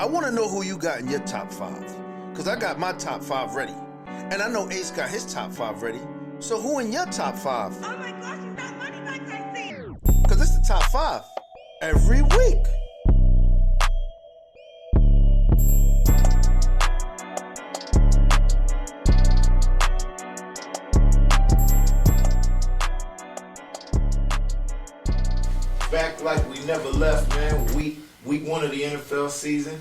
I want to know who you got in your top 5. Because I got my top 5 ready. And I know Ace got his top 5 ready. So who in your top 5? Oh my gosh, you got money back, I see. Because it's the top 5 every week. Back like we never left, man. Week 1 of the NFL season.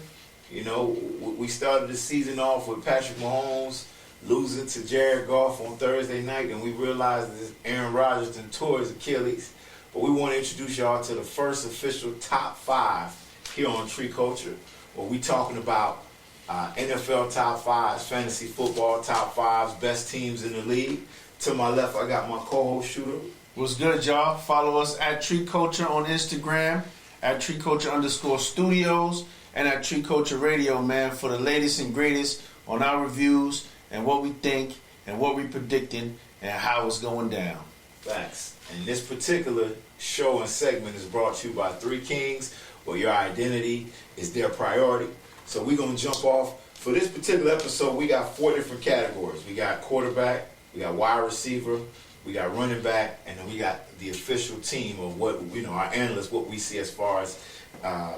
You know, we started the season off with Patrick Mahomes losing to Jared Goff on Thursday night, and we realized that Aaron Rodgers done tore his Achilles. But we want to introduce y'all to the first official top 5 here on Tree Culture, where we talking about NFL top 5s, fantasy football top 5s, best teams in the league. To my left, I got my co-host Shoodah. What's good, y'all? Follow us at Tree Culture on Instagram, at Tree Culture_studios, and at Tree Culture Radio, man, for the latest and greatest on our reviews and what we think and what we predicting and how it's going down. Facts. And this particular show and segment is brought to you by Three Kings, where your identity is their priority. So we're going to jump off. For this particular episode, we got 4 different categories. We got quarterback, we got wide receiver, we got running back, and then we got the official team of what, you know, our analysts, what we see as far as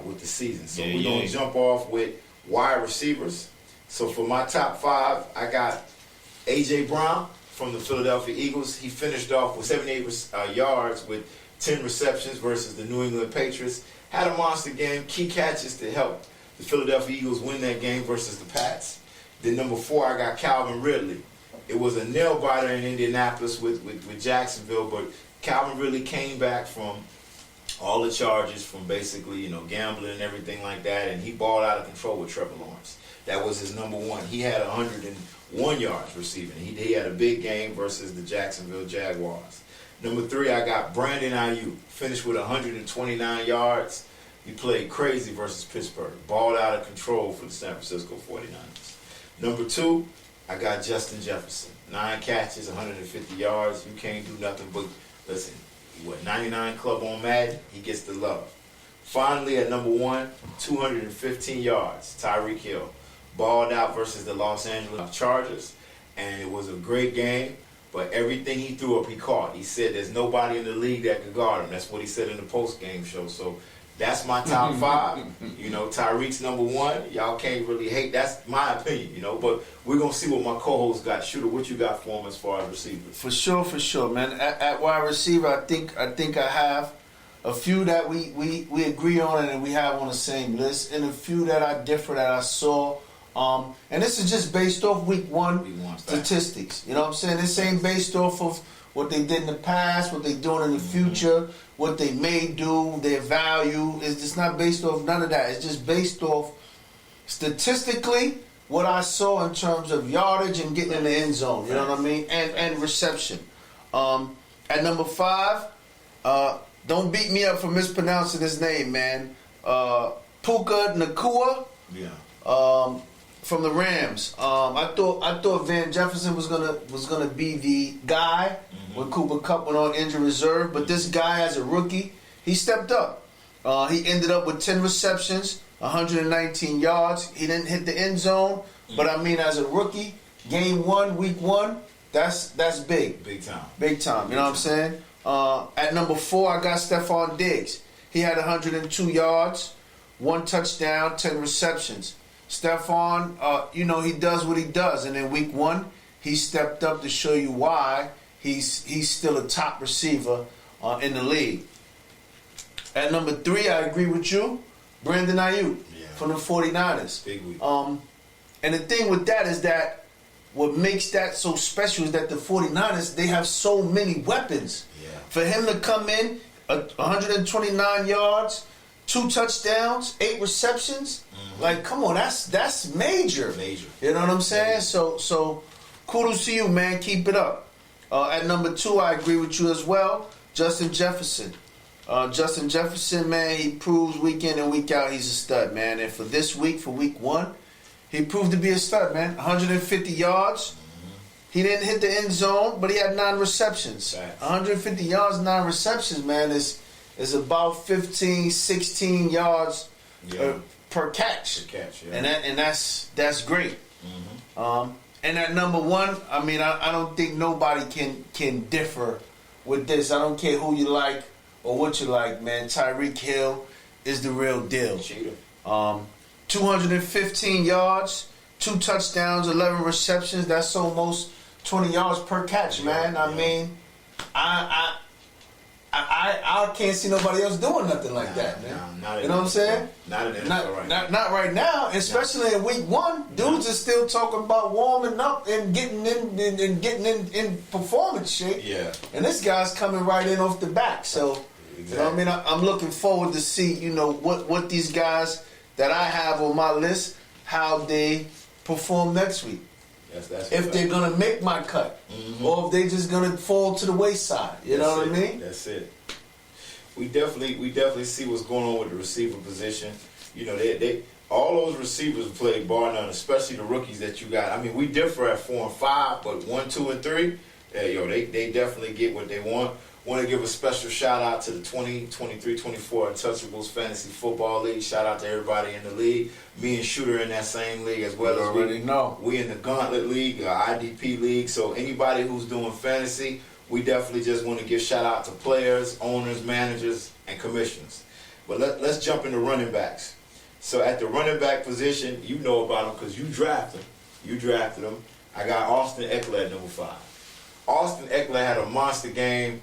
with the season. So we're going to jump off with wide receivers. So for my top 5, I got A.J. Brown from the Philadelphia Eagles. He finished off with 78 yards with 10 receptions versus the New England Patriots. Had a monster game, key catches to help the Philadelphia Eagles win that game versus the Pats. Then number 4, I got Calvin Ridley. It was a nail-biter in Indianapolis with Jacksonville, but Calvin Ridley came back from all the charges from basically, you know, gambling and everything like that, and he balled out of control with Trevor Lawrence. That was his number 1. He had 101 yards receiving. He had a big game versus the Jacksonville Jaguars. Number 3, I got Brandon Ayuk. Finished with 129 yards. He played crazy versus Pittsburgh. Balled out of control for the San Francisco 49ers. Number 2, I got Justin Jefferson. 9 catches, 150 yards. You can't do nothing but, listen, 99 club on Madden, he gets the love. Finally, at number 1, 215 yards, Tyreek Hill. Balled out versus the Los Angeles Chargers, and it was a great game, but everything he threw up, he caught. He said there's nobody in the league that could guard him. That's what he said in the post-game show. So that's my top 5. You know, Tyreek's number 1. Y'all can't really hate. That's my opinion, you know. But we're going to see what my co-host got. Shoodah, what you got for him as far as receivers? For sure, man. At wide receiver, I think I have a few that we agree on and we have on the same list, and a few that I differ that I saw. And this is just based off week 1 statistics. You know what I'm saying? This ain't based off of what they did in the past, what they doing in the future, what they may do, their value. It's just not based off none of that. It's just based off statistically what I saw in terms of yardage and getting in the end zone. You know what I mean? And reception. At number 5, don't beat me up for mispronouncing his name, man. Puka Nacua. Yeah. From the Rams. I thought Van Jefferson was gonna be the guy when Cooper Kupp went on injured reserve, but this guy as a rookie, he stepped up. He ended up with 10 receptions, 119 yards. He didn't hit the end zone, but I mean, as a rookie, game 1, week 1, that's big. Big time. Big time. You know what I'm saying? At number 4, I got Stephon Diggs. He had 102 yards, 1 touchdown, 10 receptions. Stephon, you know, he does what he does, and in week 1, he stepped up to show you why he's still a top receiver in the league. At number 3, I agree with you, Brandon Ayuk from the 49ers. Big week. And the thing with that is that what makes that so special is that the 49ers, they have so many weapons. Yeah. For him to come in, 129 yards, 2 touchdowns, 8 receptions. Like, come on, that's major. Major. You know what I'm saying? So kudos to you, man. Keep it up. At number 2, I agree with you as well. Justin Jefferson. Justin Jefferson, man, he proves week in and week out he's a stud, man. And for this week, for week 1, he proved to be a stud, man. 150 yards. He didn't hit the end zone, but he had 9 receptions. 150 yards, 9 receptions, man, is about 15, 16 yards per catch. Per catch, yeah. And that's great. And at number one, I mean, I don't think nobody can differ with this. I don't care who you like or what you like, man. Tyreek Hill is the real deal. Shoodah. 215 yards, 2 touchdowns, 11 receptions. That's almost 20 yards per catch, man. I mean, I can't see nobody else doing nothing like that, man. You know what I'm saying? Not in NFL right now. Not right now, especially in week 1. Dudes are still talking about warming up and getting in performance shape. Yeah. And this guy's coming right in off the back. So, Exactly. you know what I mean? I'm looking forward to see, you know, what these guys that I have on my list, how they perform next week. If they're going to make my cut, or if they just going to fall to the wayside. You know what I mean? That's it. We definitely see what's going on with the receiver position. You know, they all those receivers play bar none, especially the rookies that you got. I mean, we differ at 4 and 5, but 1, 2, and 3, they definitely get what they want. Want to give a special shout out to the 20, 23, 24 Untouchables Fantasy Football League. Shout out to everybody in the league. Me and Shoodah in that same league as well. You already know. We in the Gauntlet League, IDP League. So anybody who's doing fantasy, we definitely just want to give shout out to players, owners, managers, and commissioners. But let's jump into running backs. So at the running back position, you know about them because you drafted them. You drafted them. I got Austin Eckler at number 5. Austin Eckler had a monster game.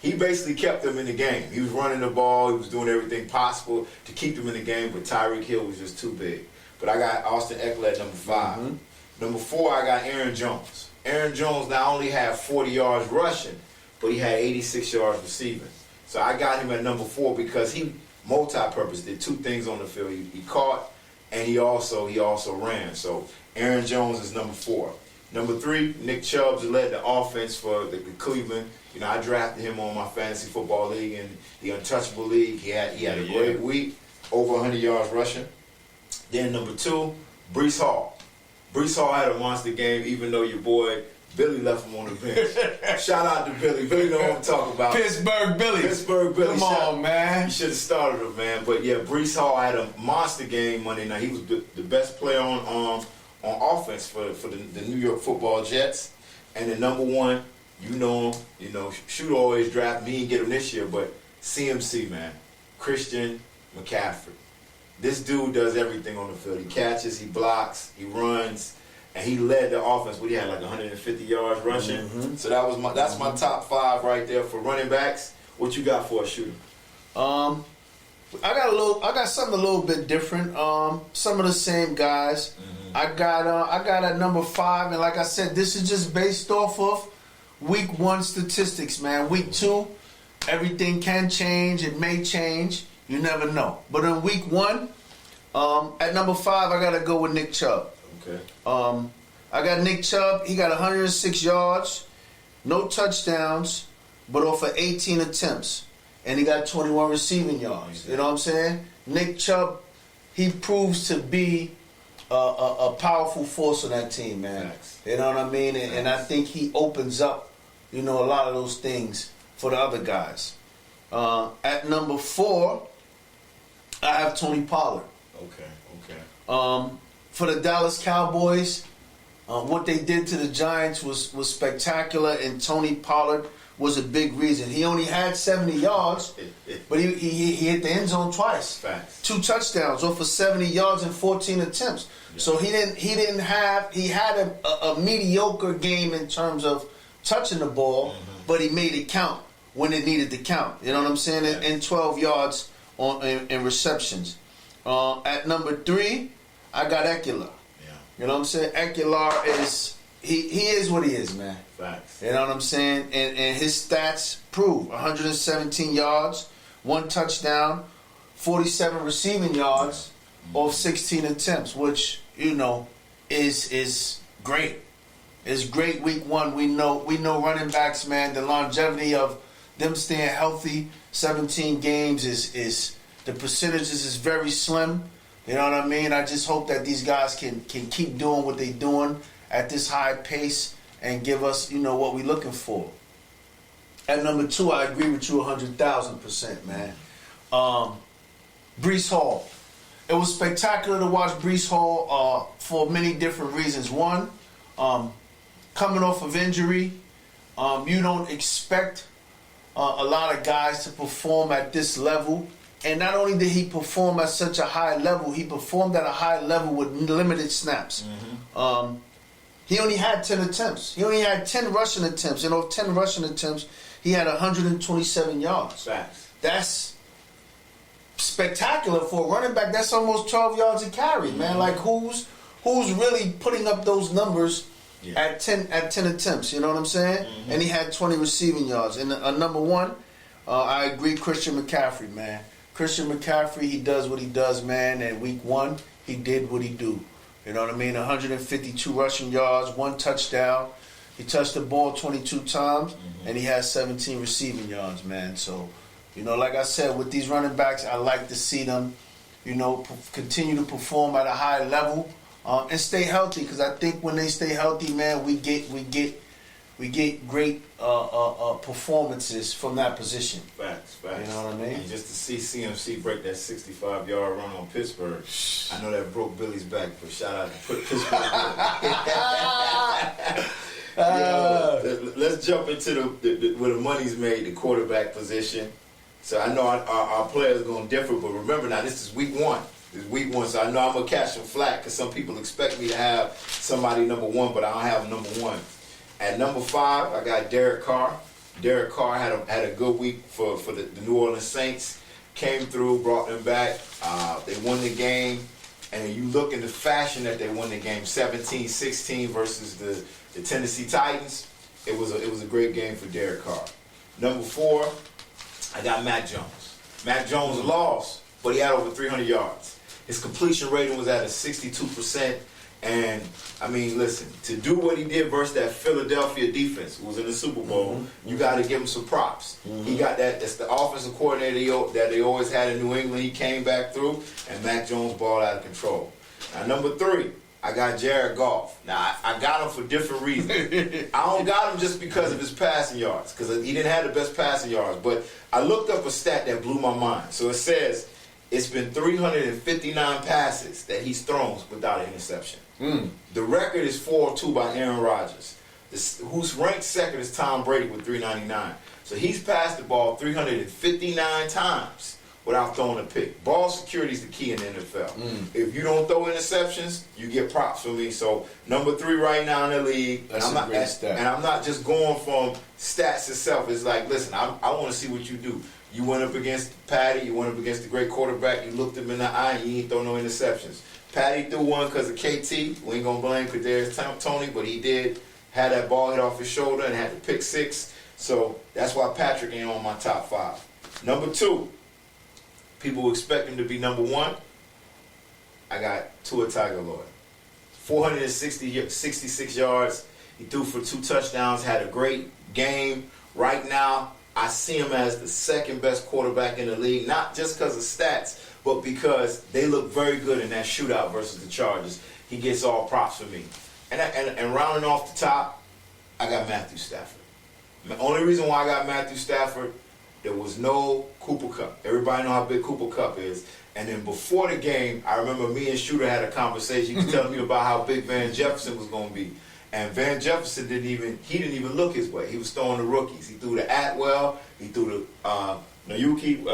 He basically kept them in the game. He was running the ball. He was doing everything possible to keep them in the game, but Tyreek Hill was just too big. But I got Austin Eckler at number 5. Number 4, I got Aaron Jones. Aaron Jones not only had 40 yards rushing, but he had 86 yards receiving. So I got him at number 4 because he multi-purpose, did 2 things on the field. He caught, and he also ran. So Aaron Jones is number 4. Number 3, Nick Chubb led the offense for the Cleveland. You know, I drafted him on my fantasy football league and the Untouchable League. He had a great week, over 100 yards rushing. Then number 2, Breece Hall. Breece Hall had a monster game, even though your boy Billy left him on the bench. Shout out to Billy. Billy know what I'm talking about. Pittsburgh Billy. Come on, man. You should have started him, man. But yeah, Breece Hall had a monster game Monday night. He was the best player on offense for the New York Football Jets. And the number 1, you know him. You know, Shoodah always draft me and get him this year, but CMC, man. Christian McCaffrey. This dude does everything on the field. He catches, he blocks, he runs, and he led the offense. He had like 150 yards rushing. So that's my top 5 right there for running backs. What you got for a Shoodah? I got something a little bit different. Some of the same guys. I got at number 5, and like I said, this is just based off of week 1 statistics, man. Week 2, everything can change. It may change. You never know. But in week 1, at number 5, I gotta go with Nick Chubb. Okay. I got Nick Chubb. He got 106 yards, no touchdowns, but off of 18 attempts, and he got 21 receiving yards. Exactly. You know what I'm saying? Nick Chubb, he proves to be a powerful force on that team, man. Facts. You know what I mean? And I think he opens up, you know, a lot of those things for the other guys. At number 4, I have Tony Pollard. Okay. For the Dallas Cowboys, what they did to the Giants was spectacular, and Tony Pollard was a big reason. He only had 70 yards, but he hit the end zone twice. Facts. 2 touchdowns off of 70 yards and 14 attempts. Yeah. So he had a mediocre game in terms of touching the ball, but he made it count when it needed to count. You know what I'm saying? Yeah. And 12 yards in receptions. At number 3, I got Eckler. Yeah. You know what I'm saying? Eckler is he is what he is, man. Facts. You know what I'm saying? And his stats prove 117 yards, 1 touchdown, 47 receiving yards off 16 attempts, which, you know, is great. It's great week 1. We know running backs, man, the longevity of them staying healthy, 17 games is the percentages is very slim. You know what I mean? I just hope that these guys can keep doing what they're doing at this high pace and give us, you know, what we're looking for. At number 2, I agree with you 100,000%, man. Breece Hall. it was spectacular to watch Breece Hall for many different reasons. One, coming off of injury, you don't expect a lot of guys to perform at this level. And not only did he perform at such a high level, he performed at a high level with limited snaps. He only had 10 attempts. He only had 10 rushing attempts. And of 10 rushing attempts, he had 127 yards. Facts. That's spectacular for a running back. That's almost 12 yards a carry, man. Like, who's really putting up those numbers at 10 attempts? You know what I'm saying? And he had 20 receiving yards. And number one, I agree, Christian McCaffrey, man. Christian McCaffrey, he does what he does, man. And week 1, he did what he do. You know what I mean? 152 rushing yards, 1 touchdown. He touched the ball 22 times, and he has 17 receiving yards, man. So, you know, like I said, with these running backs, I like to see them, you know, continue to perform at a high level and stay healthy. Because I think when they stay healthy, man, we get great performances from that position. Facts. You know what I mean? And just to see CMC break that 65-yard run on Pittsburgh, I know that broke Billy's back, but shout out to Pittsburgh. Let's jump into where the money's made, the quarterback position. So I know our players are going to differ, but remember now, this is week 1. This is week 1, so I know I'm going to catch some flack because some people expect me to have somebody number 1, but I don't have number 1. At number 5, I got Derek Carr. Derek Carr had a good week for the New Orleans Saints. Came through, brought them back. They won the game. And you look in the fashion that they won the game, 17-16 versus the Tennessee Titans. It was a great game for Derek Carr. Number 4, I got Mac Jones. Mac Jones lost, but he had over 300 yards. His completion rating was at a 62%. And, I mean, listen, to do what he did versus that Philadelphia defense, who was in the Super Bowl, you got to give him some props. He got that. That's the offensive coordinator that they always had in New England. He came back through, and Mac Jones balled out of control. Now, number 3, I got Jared Goff. Now, I got him for different reasons. I don't got him just because of his passing yards, because he didn't have the best passing yards. But I looked up a stat that blew my mind. So it says it's been 359 passes that he's thrown without an interception. The record is 4-2 by Aaron Rodgers, who's ranked second is Tom Brady with 399. So he's passed the ball 359 times without throwing a pick. Ball security is the key in the NFL. If you don't throw interceptions, you get props from me. So number 3 right now in the league. That's a great stat. And I'm not just going from stats itself. It's like, listen, I want to see what you do. You went up against Patty. You went up against the great quarterback. You looked him in the eye and you ain't throw no interceptions. Patty threw one because of KT. We ain't going to blame Kadarius Toney, but he did have that ball hit off his shoulder and had to pick 6. So that's why Patrick ain't on my top 5. Number 2, people expect him to be number 1. I got Tua Tagovailoa. 466 yards. He threw for 2 touchdowns, had a great game. Right now, I see him as the second best quarterback in the league, not just because of stats, but because they look very good in that shootout versus the Chargers. He gets all props for me. And rounding off the top, I got Matthew Stafford. The only reason why I got Matthew Stafford, there was no Cooper Kupp. Everybody know how big Cooper Kupp is. And then before the game, I remember me and Shoodah had a conversation. He was telling me about how big Van Jefferson was going to be. And Van Jefferson didn't even look his way. He was throwing the rookies. He threw to Atwell. He threw to Nayuki.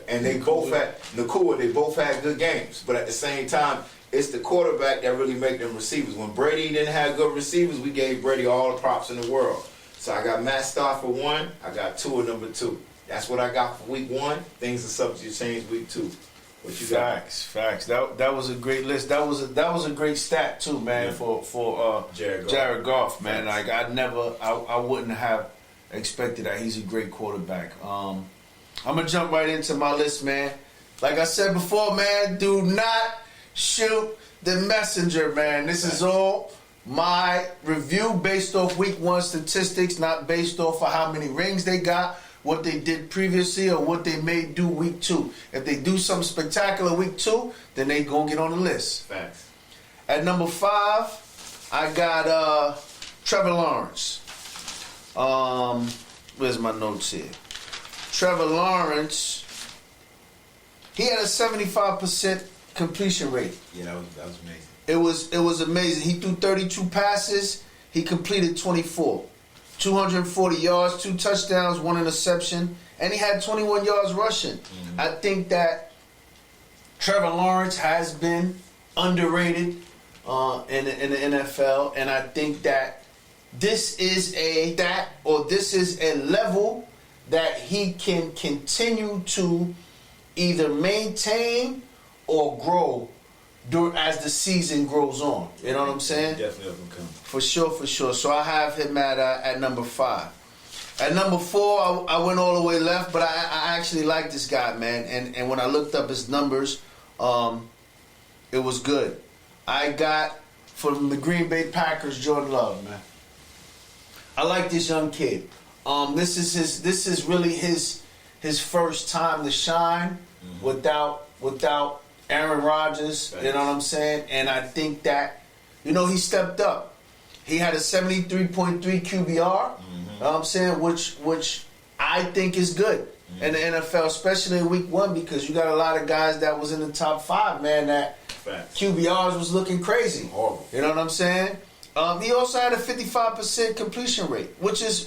And they both had Nakua. They both had good games. But at the same time, it's the quarterback that really make them receivers. When Brady didn't have good receivers, we gave Brady all the props in the world. So I got Matt Stafford 1. I got Tua number 2. That's what I got for week 1. Things are subject to change week 2. What you got? Facts. That was a great list. That was a great stat too, man. For Jared Goff, man. Like I wouldn't have expected that. He's a great quarterback. I'm gonna jump right into my list, man. Like I said before, man, do not shoot the messenger, man. This is all my review based off week 1 statistics, not based off of how many rings they got, what they did previously, or what they may do week 2. If they do something spectacular week 2, then they gonna get on the list. Facts. At number 5, I got Trevor Lawrence. Where's my notes here? Trevor Lawrence, he had a 75% completion rate. Yeah, that was amazing. It was amazing. He threw 32 passes. He completed 24. 240 yards, 2 touchdowns, 1 interception, and he had 21 yards rushing. Mm-hmm. I think that Trevor Lawrence has been underrated in the NFL, and I think that this is a level that he can continue to either maintain or grow as the season grows on. You know what I'm saying? Definitely up and coming. For sure. So I have him at number 5. At number 4, I went all the way left, but I actually like this guy, man. And when I looked up his numbers, it was good. I got from the Green Bay Packers, Jordan Love, man. I like this young kid. This is really his first time to shine without Aaron Rodgers. You know what I'm saying? And I think that, he stepped up. He had a 73.3 QBR. You know what I'm saying? Which I think is good in the NFL, especially in week 1, because you got a lot of guys that was in the top 5, man, that QBRs was looking crazy. Horrible. You know what I'm saying? He also had a 55% completion rate, which is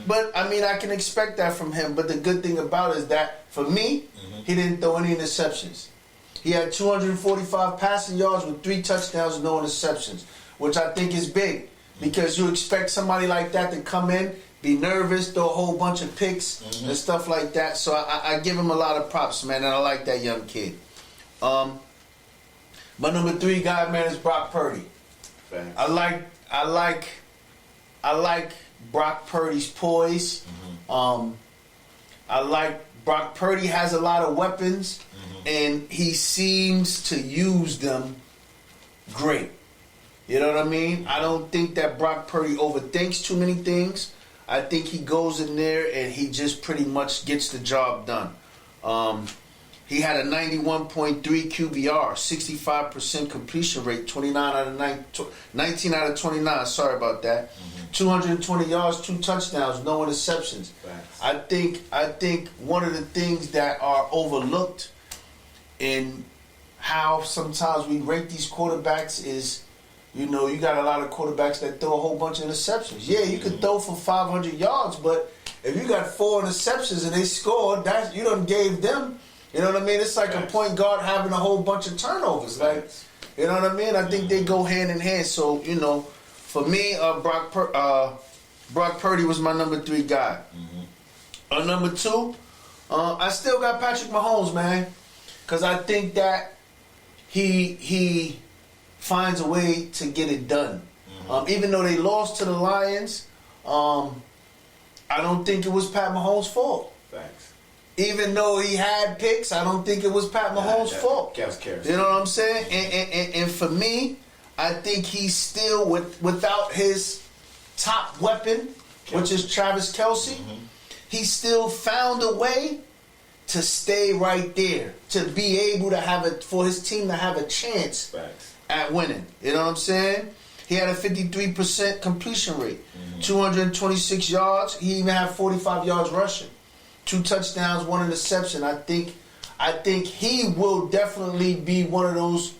but I mean, I can expect that from him. But the good thing about it is that for me, he didn't throw any interceptions. He had 245 passing yards with 3 touchdowns and no interceptions, which I think is big because you expect somebody like that to come in, be nervous, throw a whole bunch of picks and stuff like that. So I give him a lot of props, man, and I like that young kid. My number 3 guy, man, is Brock Purdy. Thanks. I like Brock Purdy's poise. I like Brock Purdy has a lot of weapons, and he seems to use them great. You know what I mean? I don't think that Brock Purdy overthinks too many things. I think he goes in there and he just pretty much gets the job done. He had a 91.3 QBR, 65% completion rate, 19 out of 29. Sorry about that. 220 yards, 2 touchdowns, no interceptions. Thanks. I think one of the things that are overlooked in how sometimes we rate these quarterbacks is, you got a lot of quarterbacks that throw a whole bunch of interceptions. Yeah, you could throw for 500 yards, but if you got 4 interceptions and they scored, that you done gave them. You know what I mean? It's like a point guard having a whole bunch of turnovers. Like, you know what I mean? I think they go hand in hand. So, for me, Brock Purdy was my number 3 guy. Number 2, I still got Patrick Mahomes, man, because I think that he finds a way to get it done. Even though they lost to the Lions, I don't think it was Pat Mahomes' fault. Thanks. Even though he had picks, I don't think it was Pat Mahomes' fault. You know what I'm saying? And for me, I think he's still without his top weapon, which is Travis Kelce. He still found a way to stay right there, to be able to for his team to have a chance at winning. You know what I'm saying? He had a 53% completion rate, 226 yards. He even had 45 yards rushing. 2 touchdowns, 1 interception. I think he will definitely be one of those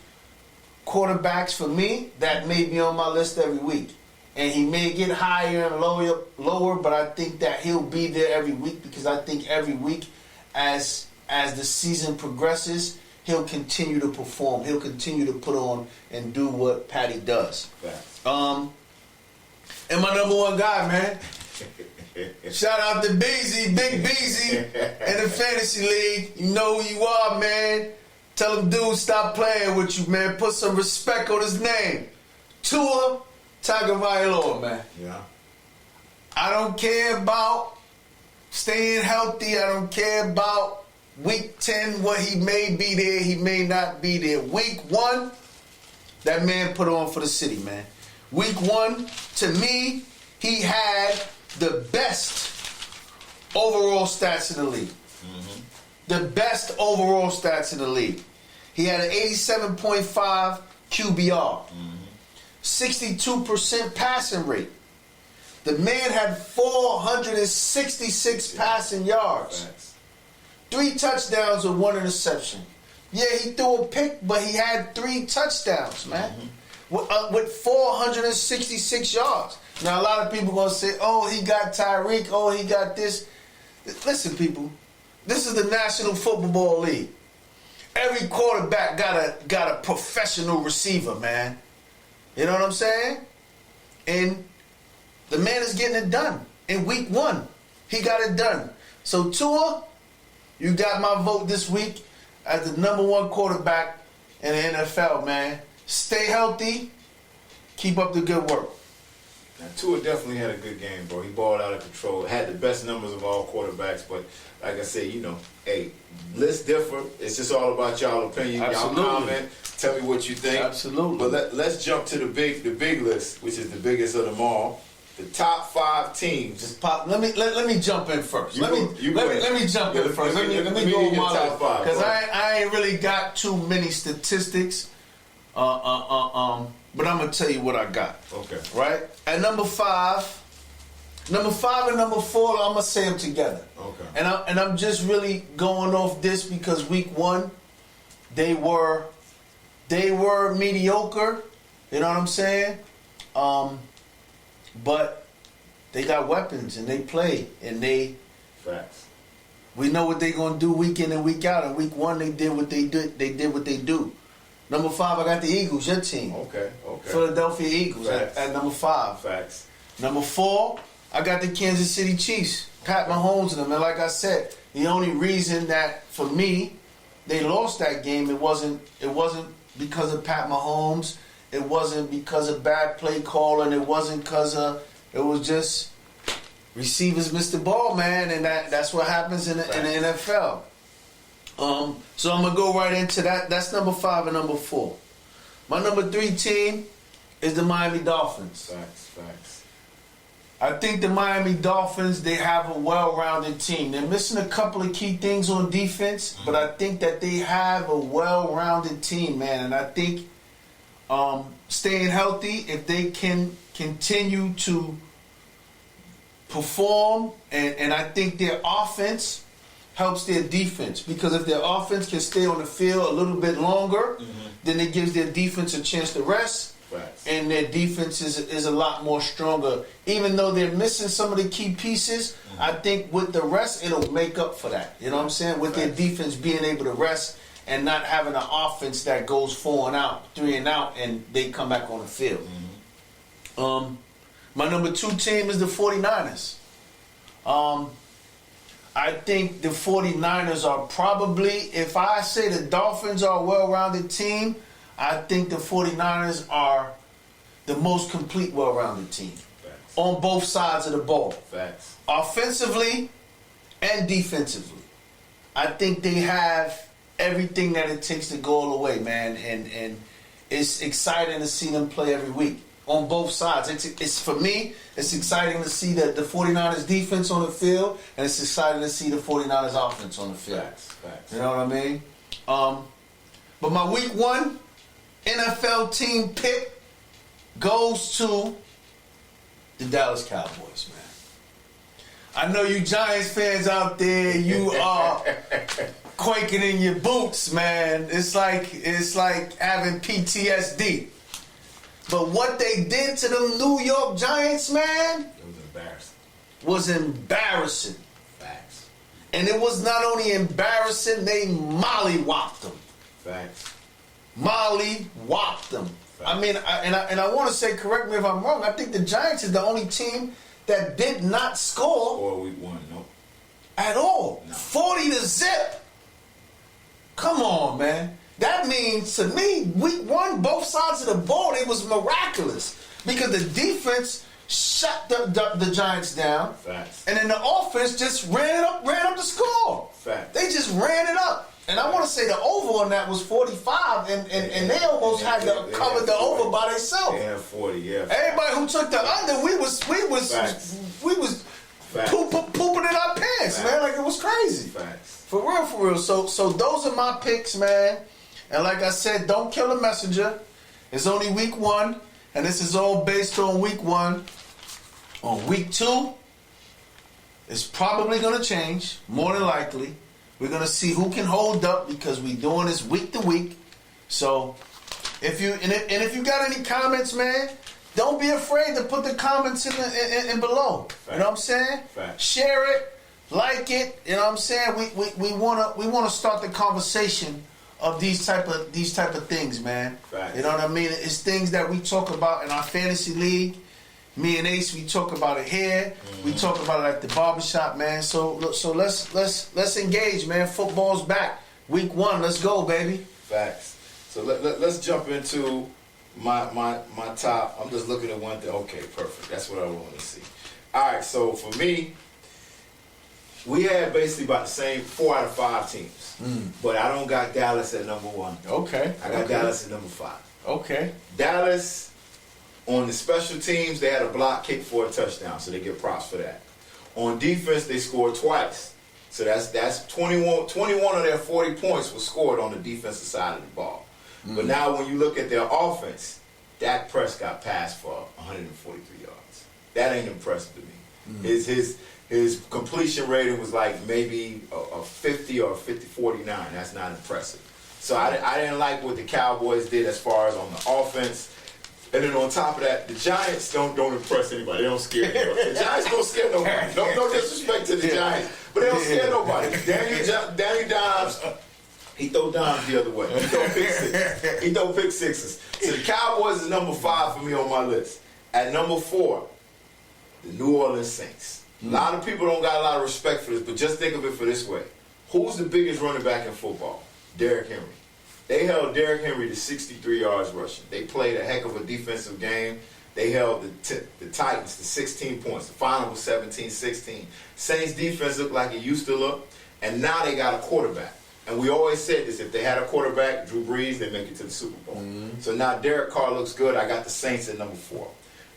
quarterbacks for me that may be on my list every week. And he may get higher and lower, but I think that he'll be there every week because I think every week as the season progresses, he'll continue to perform. He'll continue to put on and do what Patty does. And my number 1 guy, man. Shout out to Beezy, Big Beezy, in the fantasy league. You know who you are, man. Tell him, dude, stop playing with you, man. Put some respect on his name. Tua Tagovailoa, man. Yeah. I don't care about staying healthy. I don't care about week 10, what he may be there, he may not be there. Week 1, that man put on for the city, man. Week 1, to me, he had the best overall stats in the league. The best overall stats in the league. He had an 87.5 QBR. 62% passing rate. The man had 466 passing yards. 3 touchdowns with 1 interception. Yeah, he threw a pick, but he had 3 touchdowns, man, with 466 yards. Now, a lot of people going to say, oh, he got Tyreek, oh, he got this. Listen, people, this is the National Football League. Every quarterback got a professional receiver, man. You know what I'm saying? And the man is getting it done. In week 1, he got it done. So, Tua, you got my vote this week as the number 1 quarterback in the NFL, man. Stay healthy. Keep up the good work. Now, Tua definitely had a good game, bro. He balled out of control. Had the best numbers of all quarterbacks, but like I said, hey, lists differ. It's just all about y'all opinion. Absolutely. Y'all comment. Tell me what you think. Absolutely. But let's jump to the big list, which is the biggest of them all. The top 5 teams. Just pop. Let me jump in first. Let me jump in first. Let me go my top 5 because I ain't really got too many statistics. But I'm gonna tell you what I got. Okay. Right at number 5 and number 4, I'm gonna say them together. Okay. And I'm just really going off this because week 1, they were mediocre. You know what I'm saying? But they got weapons and they play and they. Facts. We know what they're gonna do week in and week out. In week 1, they did what they did. They did what they do. Number 5, I got the Eagles, your team. Okay. Philadelphia Eagles at number 5. Facts. Number 4, I got the Kansas City Chiefs. Pat Mahomes and them. And like I said, the only reason that for me they lost that game, it wasn't because of Pat Mahomes. It wasn't because of bad play calling. It wasn't because of. It was just receivers missed the ball, man, and that's what happens in the NFL. So I'm gonna go right into that. That's number 5 and number 4. My number 3 team is the Miami Dolphins. Facts. I think the Miami Dolphins, they have a well-rounded team. They're missing a couple of key things on defense, but I think that they have a well-rounded team, man. And I think staying healthy, if they can continue to perform, and I think their offense helps their defense, because if their offense can stay on the field a little bit longer, then it gives their defense a chance to rest. Facts. And their defense is a lot more stronger. Even though they're missing some of the key pieces, I think with the rest, it'll make up for that. You know what I'm saying? With their defense being able to rest and not having an offense that goes 4 and out, 3 and out, and they come back on the field. My number 2 team is the 49ers. I think the 49ers are probably, if I say the Dolphins are a well-rounded team, I think the 49ers are the most complete well-rounded team. Facts. On both sides of the ball. Facts. Offensively and defensively. I think they have everything that it takes to go all the way, man. And it's exciting to see them play every week. On both sides. It's for me, it's exciting to see the 49ers defense on the field, and it's exciting to see the 49ers offense on the field. Facts. You know what I mean? But my week 1 NFL team pick goes to the Dallas Cowboys, man. I know you Giants fans out there, you are quaking in your boots, man. It's like having PTSD. But what they did to them New York Giants, man, It was embarrassing. Facts. And it was not only embarrassing, they mollywopped them. Facts. Mollywopped them. Facts. I mean, I want to say, correct me if I'm wrong, I think the Giants is the only team that did not score. Or week 1, no. At all. No. 40-0. Come on, man. That means, to me, week 1, both sides of the ball, it was miraculous. Because the defense shut the Giants down. Facts. And then the offense just ran up the score. Facts. They just ran it up. And I want to say the over on that was 45, and they almost had to cover the over by themselves. They had 40, yeah. Everybody who took the under, we was pooping in our pants, man. Like, it was crazy. Facts. For real. So those are my picks, man. And like I said, don't kill a messenger. It's only week 1, and this is all based on week 1. On week 2, it's probably going to change, more than likely. We're gonna see who can hold up because we're doing this week to week. So if you got any comments, man, don't be afraid to put the comments in below. Fact. You know what I'm saying? Fact. Share it, like it. You know what I'm saying? We wanna start the conversation of these type of things, man. Fact. You know what I mean? It's things that we talk about in our fantasy league. Me and Ace, we talk about it here. We talk about it at the barbershop, man. So let's engage, man. Football's back. Week 1, let's go, baby. Facts. So let's jump into my top. I'm just looking at one thing. Okay, perfect. That's what I want to see. All right, so for me, we had basically about the same 4 out of 5 teams. But I don't got Dallas at number 1. Okay. I got Dallas at number 5. Okay. Dallas, on the special teams, they had a block kick for a touchdown, so they get props for that. On defense, they scored twice. So that's 21 of their 40 points was scored on the defensive side of the ball. But now when you look at their offense, Dak Prescott passed for 143 yards. That ain't impressive to me. His completion rating was like maybe a 50 or a 49. That's not impressive. So I didn't like what the Cowboys did as far as on the offense. And then on top of that, the Giants don't impress anybody. They don't scare anybody. The Giants don't scare nobody. No disrespect to the Giants, but they don't scare nobody. Danny Dimes, he throw dimes the other way. He throw pick sixes. So the Cowboys is number 5 for me on my list. At number 4, the New Orleans Saints. A lot of people don't got a lot of respect for this, but just think of it for this way. Who's the biggest running back in football? Derrick Henry. They held Derrick Henry to 63 yards rushing. They played a heck of a defensive game. They held the Titans to 16 points. The final was 17-16. Saints defense looked like it used to look, and now they got a quarterback. And we always said this, if they had a quarterback, Drew Brees, they make it to the Super Bowl. So now Derek Carr looks good. I got the Saints at number 4.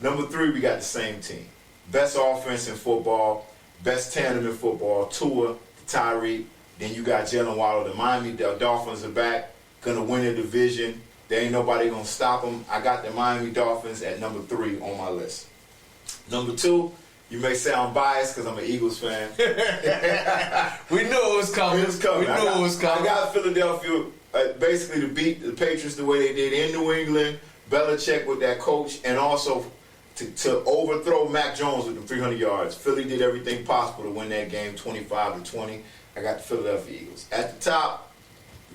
Number 3, we got the same team. Best offense in football, best tandem in football, Tua, Tyreek. Then you got Jalen Waddle. The Miami Dolphins are back. Gonna win the division. There ain't nobody gonna stop them. I got the Miami Dolphins at number 3 on my list. Number 2, you may say I'm biased because I'm an Eagles fan. We knew it was coming. It was coming. We knew it was coming. I got Philadelphia basically to beat the Patriots the way they did in New England. Belichick with that coach, and also to overthrow Mac Jones with the 300 yards. Philly did everything possible to win that game 25-20. I got the Philadelphia Eagles. At the top,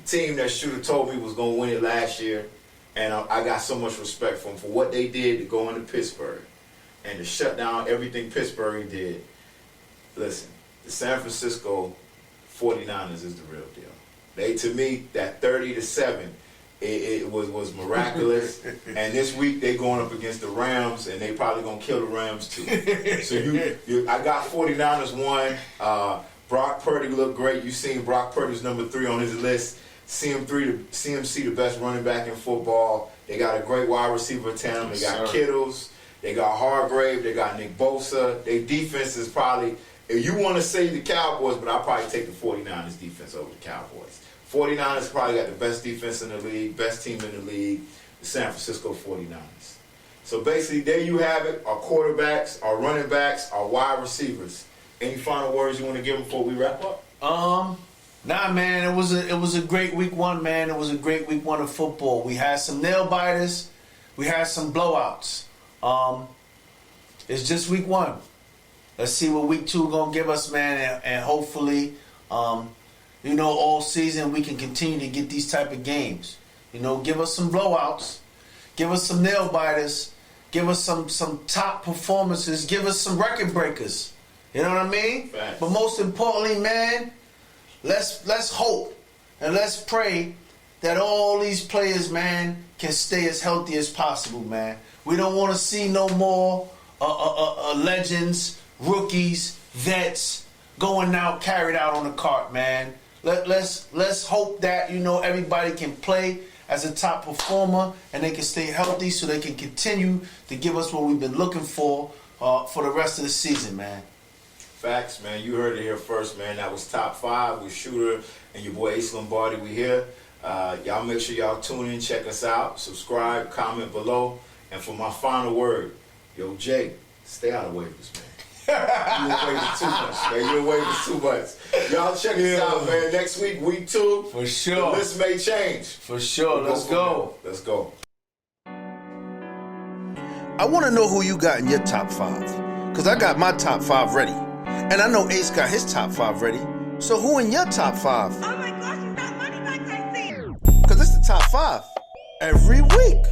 team that Shoodah told me was going to win it last year, and I got so much respect for them for what they did to go into Pittsburgh and to shut down everything Pittsburgh did. Listen, the San Francisco 49ers is the real deal. They, to me, that 30-7, it was miraculous. And this week they going up against the Rams, and they probably going to kill the Rams too. So I got 49ers 1. Brock Purdy looked great. You seen Brock Purdy's number 3 on his list. CMC, the best running back in football. They got a great wide receiver tandem. They got Kittles. They got Hargrave. They got Nick Bosa. Their defense is probably, if you want to say the Cowboys, but I'll probably take the 49ers defense over the Cowboys. 49ers probably got the best defense in the league, best team in the league, the San Francisco 49ers. So basically, there you have it. Our quarterbacks, our running backs, our wide receivers. Any final words you want to give them before we wrap up? Nah, man, it was a great week 1, man. It was a great week 1 of football. We had some nail biters. We had some blowouts. It's just week 1. Let's see what week 2 gonna give us, man, and hopefully, all season we can continue to get these type of games. Give us some blowouts, give us some nail biters, give us some top performances, give us some record breakers. You know what I mean? Facts. But most importantly, man, let's hope and let's pray that all these players, man, can stay as healthy as possible, man. We don't want to see no more legends, rookies, vets going out, carried out on the cart, man. Let's hope that everybody can play as a top performer and they can stay healthy so they can continue to give us what we've been looking for the rest of the season, man. Facts, man. You heard it here first, man. That was Top 5 with Shoodah and your boy Ace Lombardi. We here. Y'all make sure y'all tune in, check us out, subscribe, comment below. And for my final word, yo, Jay, stay out of waivers, man. You waiting too much, man. You waiting too much. Y'all check this out, man. Next week, week 2. For sure. The list may change. For sure. Let's go. Let's go. I want to know who you got in your top 5. Because I got my top 5 ready. And I know Ace got his top 5 ready. So who in your top 5? Oh my gosh, you got money like I see. Because it's the top 5 every week.